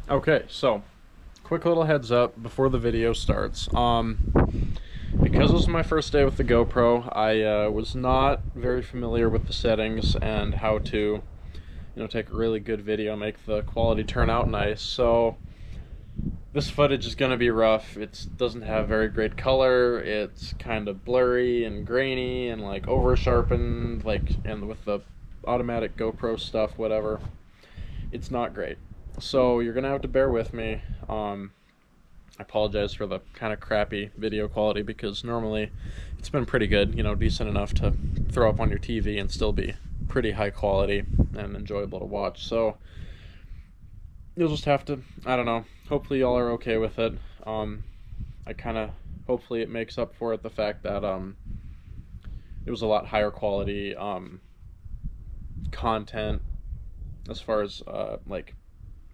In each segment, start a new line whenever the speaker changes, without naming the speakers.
Okay, so quick little heads up before the video starts. Because this is my first day with the GoPro, I was not very familiar with the settings and how to, take a really good video, make the quality turn out nice. So this footage is going to be rough. It doesn't have very great color. It's kind of blurry and grainy and like over sharpened, and with the automatic GoPro stuff, whatever. It's not great. So you're gonna have to bear with me. I apologize for the kind of crappy video quality because normally it's been pretty good, decent enough to throw up on your TV and still be pretty high quality and enjoyable to watch. So you'll just have to, I don't know, hopefully y'all are okay with it. Hopefully it makes up for it, the fact that it was a lot higher quality content as far as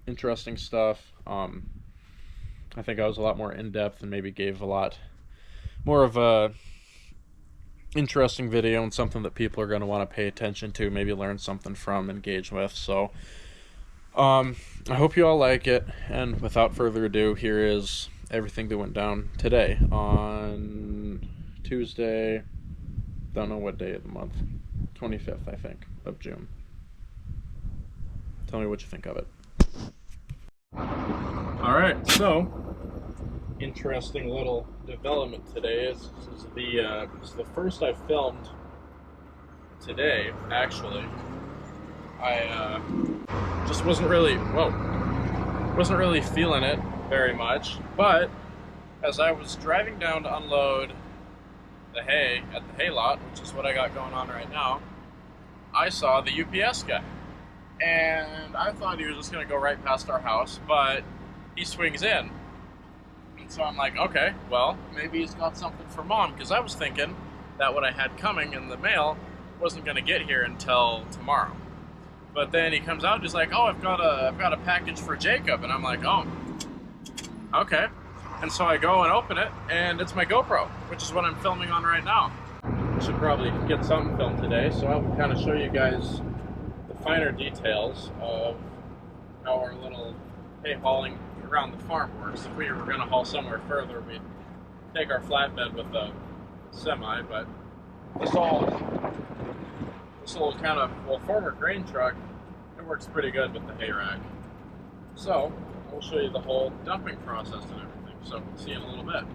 interesting stuff. I think I was a lot more in-depth and maybe gave a lot more of a interesting video and something that people are going to want to pay attention to, maybe learn something from, engage with. So I hope you all like it, and without further ado, here is everything that went down today on Tuesday, don't know what day of the month, 25th I think of June. Tell me what you think of it. Alright, so interesting little development today. This is the first I filmed today, actually. I just wasn't really feeling it very much, but as I was driving down to unload the hay at the hay lot, which is what I got going on right now, I saw the UPS guy. And I thought he was just going to go right past our house, but he swings in. And so I'm like, okay, well, maybe he's got something for Mom, because I was thinking that what I had coming in the mail wasn't going to get here until tomorrow. But then he comes out and he's like, oh, I've got a package for Jacob. And I'm like, oh, okay. And so I go and open it, and it's my GoPro, which is what I'm filming on right now. I should probably get something filmed today, so I'll kind of show you guys finer details of how our little hay hauling around the farm works. If we were going to haul somewhere further, we'd take our flatbed with a semi, but this old kind of, former grain truck, it works pretty good with the hay rack. So I'll show you the whole dumping process and everything, so we'll see you in a little bit.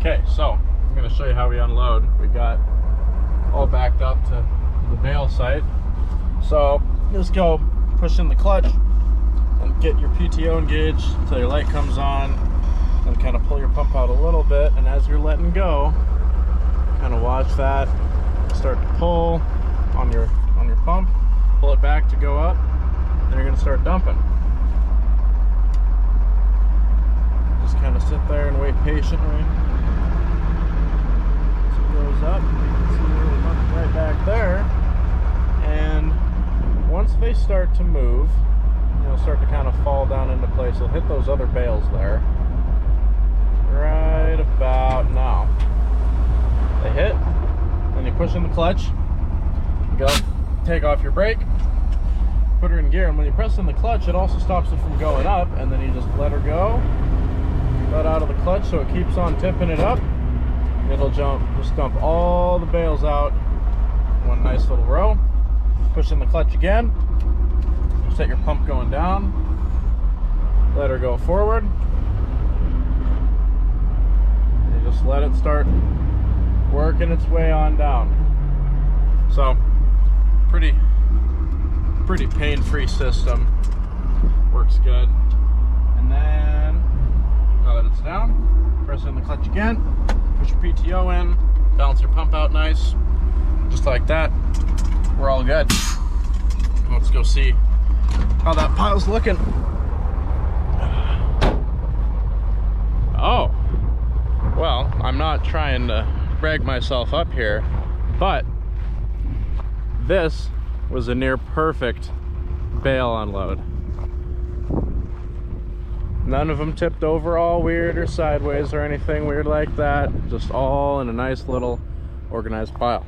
Okay, so I'm going to show you how we unload. We got all backed up to the bale site. So just go push in the clutch and get your PTO engaged until your light comes on, and kind of pull your pump out a little bit, and as you're letting go, kind of watch that start to pull on your pump, pull it back to go up, then you're going to start dumping. Just kind of sit there and wait patiently. So it goes up, you can see the little pump right back there, and once they start to move, start to kind of fall down into place, you'll hit those other bales there. Right about now. They hit, then you push in the clutch, you go, take off your brake, put her in gear, and when you press in the clutch, it also stops it from going up, and then you just let her go, let out of the clutch so it keeps on tipping it up. It'll just dump all the bales out in one nice little row. Push in the clutch again, set your pump going down, let her go forward, and you just let it start working its way on down. So pretty pain-free system, works good. And then now that it's down, press in the clutch again, push your PTO in, balance your pump out nice, just like that. We're all good. Let's go see how that pile's looking. Oh, well, I'm not trying to brag myself up here, but this was a near perfect bale unload. None of them tipped over all weird or sideways or anything weird like that. Just all in a nice little organized pile.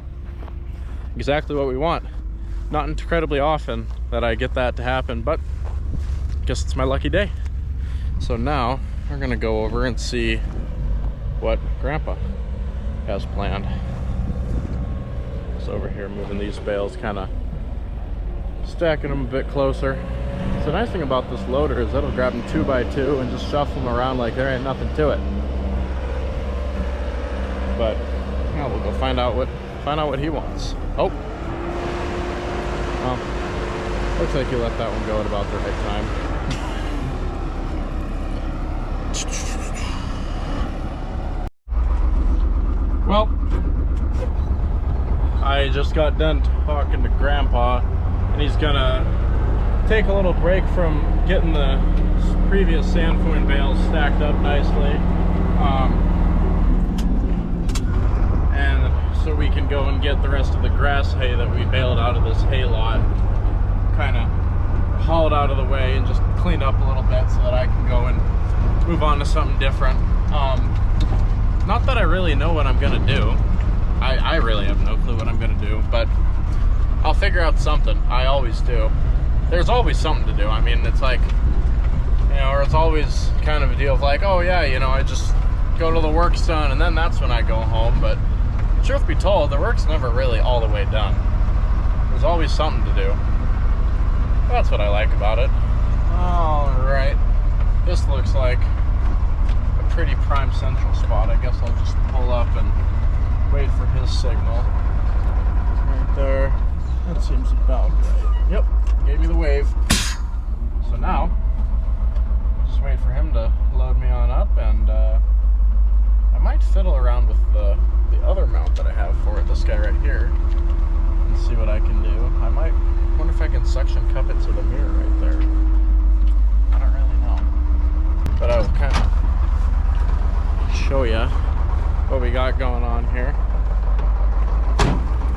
Exactly what we want. Not incredibly often that I get that to happen, but I guess it's my lucky day. So now we're gonna go over and see what Grandpa has planned. So over here, moving these bales, kind of stacking them a bit closer. So the nice thing about this loader is it'll grab them 2 by 2 and just shuffle them around like there ain't nothing to it. But yeah, we'll go find out what he wants. Oh, well, looks like he let that one go at about the right time. Well, I just got done talking to Grandpa, and he's gonna take a little break from getting the previous sandfoin bales stacked up nicely, and so we can go and get the rest of the grass hay that we baled out of this hay lot kind of hauled out of the way and just cleaned up a little bit so that I can go and move on to something different. Not that I really know what I'm gonna do. I really have no clue what I'm gonna do, but I'll figure out something. I always do. There's always something to do. I mean, it's like, you know, or it's always kind of a deal of like, oh yeah, you know, I just go to the work's done and then that's when I go home. But truth be told, the work's never really all the way done. There's always something to do. That's what I like about it. All right, this looks like a pretty prime central spot. I guess I'll just pull up and wait for his signal. Right there. That seems about right. Yep, gave me the wave. So now, just wait for him to load me on up, and I might fiddle around with the other mount that I have for it, this guy right here, and see what I can do. I might wonder if I can suction cup it to the mirror right there. I don't really know. But I'll kind of show you what we got going on here.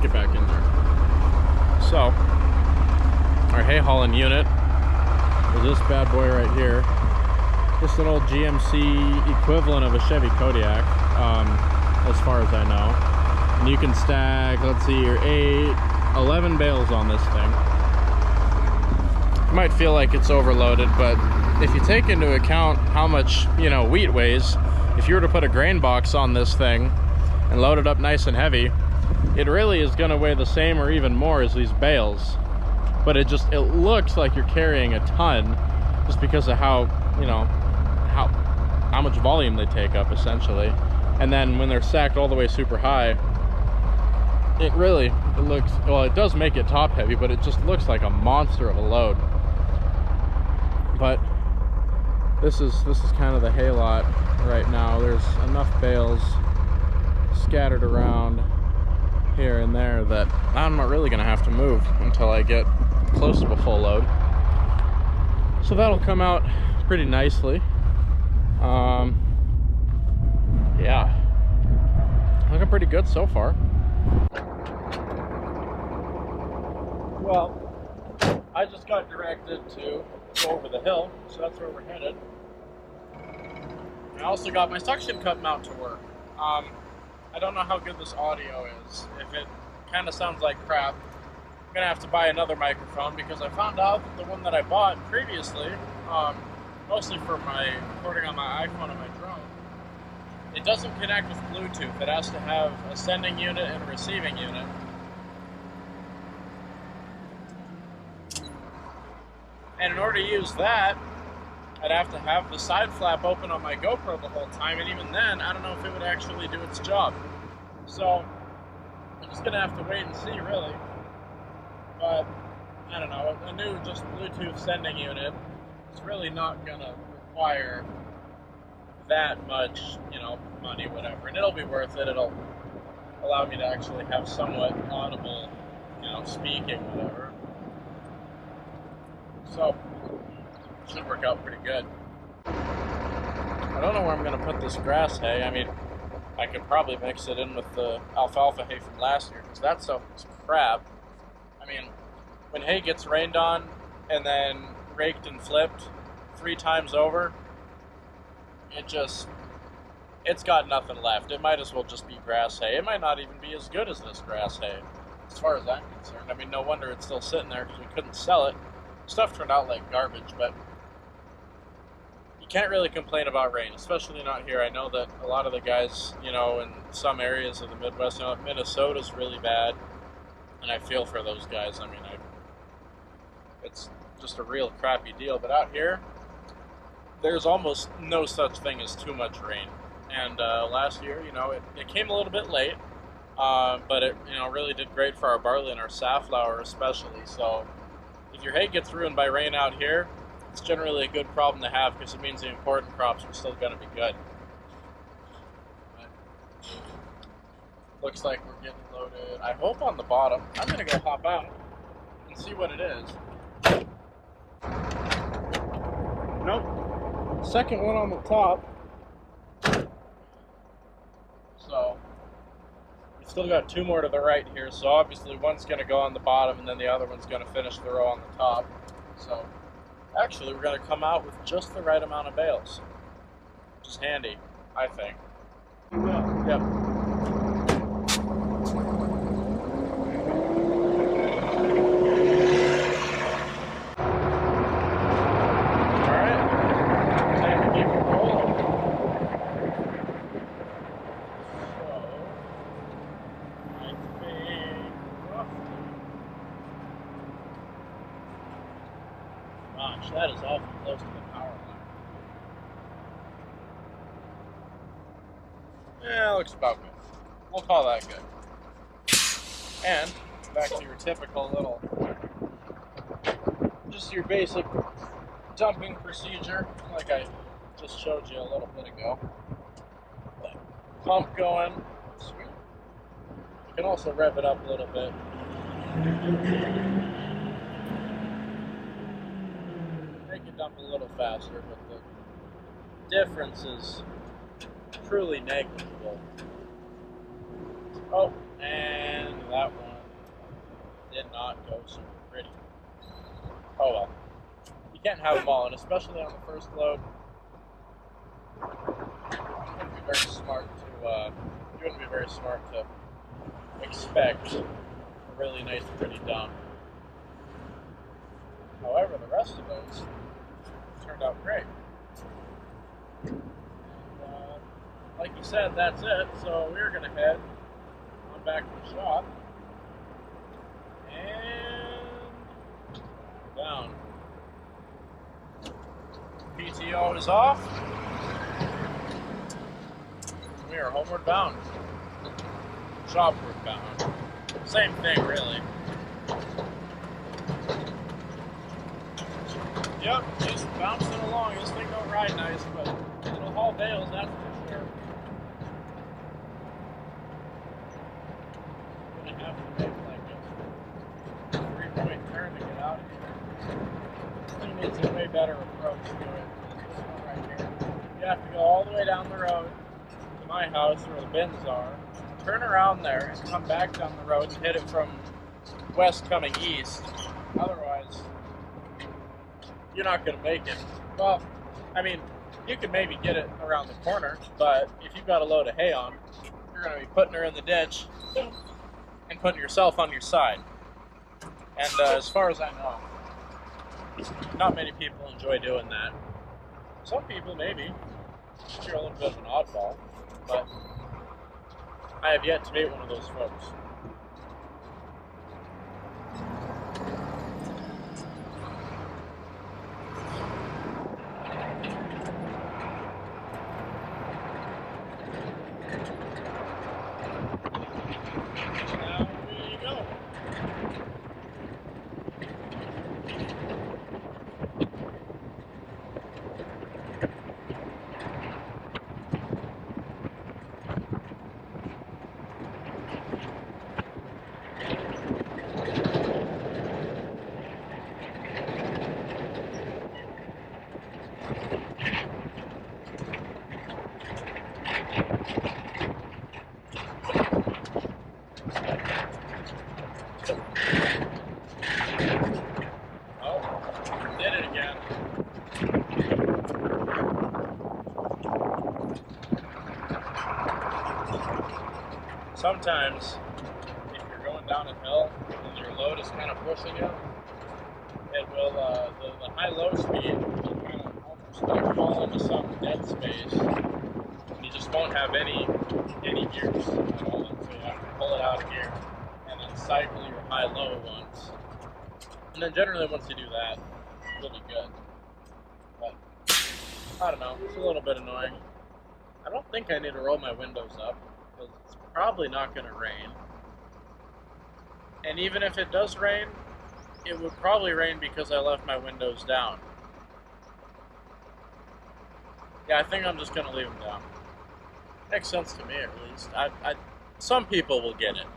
Get back in there. So, our hay hauling unit is this bad boy right here. Just an old GMC equivalent of a Chevy Kodiak, as far as I know. And you can stack, let's see here, 11 bales on this thing. You might feel like it's overloaded, but if you take into account how much, you know, wheat weighs, if you were to put a grain box on this thing and load it up nice and heavy, it really is going to weigh the same or even more as these bales. But it looks like you're carrying a ton just because of how, you know, how much volume they take up essentially. And then when they're stacked all the way super high, it looks, well, it does make it top heavy, but it just looks like a monster of a load. But this is kind of the hay lot right now. There's enough bales scattered around here and there that I'm not really gonna have to move until I get close to a full load. So that'll come out pretty nicely. Yeah, looking pretty good so far. Well, I just got directed to go over the hill, so that's where we're headed. I also got my suction cup mount to work. I don't know how good this audio is. If it kind of sounds like crap, I'm gonna have to buy another microphone, because I found out that the one that I bought previously, mostly for my recording on my iPhone and my drone, it doesn't connect with Bluetooth. It has to have a sending unit and a receiving unit. And in order to use that, I'd have to have the side flap open on my GoPro the whole time, and even then, I don't know if it would actually do its job. So, I'm just gonna have to wait and see, really. But, I don't know, a new just Bluetooth sending unit is really not gonna require that much, you know, money, whatever. And it'll be worth it. It'll allow me to actually have somewhat audible, you know, speaking, whatever. So, should work out pretty good. I don't know where I'm going to put this grass hay. I mean, I could probably mix it in with the alfalfa hay from last year, because that stuff was crap. I mean, when hay gets rained on and then raked and flipped 3 times over, it's got nothing left. It might as well just be grass hay. It might not even be as good as this grass hay, as far as I'm concerned. I mean, no wonder it's still sitting there, because we couldn't sell it. Stuff turned out like garbage, but you you can't really complain about rain, especially not here. I know that a lot of the guys, you know, in some areas of the Midwest, you know, Minnesota's really bad, and I feel for those guys. I mean, it's just a real crappy deal. But out here, there's almost no such thing as too much rain. And last year, you know, it came a little bit late, but it, you know, really did great for our barley and our safflower especially. So if your hay gets ruined by rain out here, it's generally a good problem to have because it means the important crops are still going to be good. But looks like we're getting loaded, I hope on the bottom. I'm going to go hop out and see what it is. Nope. Second one on the top. So we still got two more to the right here. So obviously one's going to go on the bottom and then the other one's going to finish the row on the top. So actually we're going to come out with just the right amount of bales, which is handy, I think. You will. Yep. Gosh, that is awfully close to the power line. Yeah, looks about good. We'll call that good. And back to your typical little, just your basic dumping procedure, like I just showed you a little bit ago. Pump going. Sweet. You can also rev it up a little bit. Make it dump a little faster, but the difference is truly negligible. Oh, and that one did not go super pretty. Oh well. You can't have them all, and especially on the first load, you wouldn't be very smart to expect a really nice, pretty dump. However, the rest of those turned out great. And, like you said, that's it. So we're going to head on back to the shop and down. PTO is off. We are homeward bound. Shopward bound. Same thing, really. Yep, just bouncing along. This thing don't ride nice, but it'll haul bales, that's for sure. I'm gonna have to make like a 3-point turn to get out of here. This thing needs a way better approach to it. This one right here. You have to go all the way down the road to my house where the bins are, turn around there, and come back down the road and hit it from west coming east. Otherwise, you're not going to make it. Well, I mean, you could maybe get it around the corner, but if you've got a load of hay on, you're going to be putting her in the ditch and putting yourself on your side. And as far as I know, not many people enjoy doing that. Some people, maybe. You're a little bit of an oddball, but I have yet to meet one of those folks. Sometimes, if you're going down a hill and your load is kind of pushing you, it will, the high-low speed will kind of almost like fall into some dead space, and you just won't have any gears at all. And so you have to pull it out of gear and then cycle your high-low once. And then generally once you do that, you'll be good. But I don't know, it's a little bit annoying. I don't think I need to roll my windows up because it's probably not going to rain. And even if it does rain, it would probably rain because I left my windows down. Yeah, I think I'm just going to leave them down. Makes sense to me, at least. Some people will get it.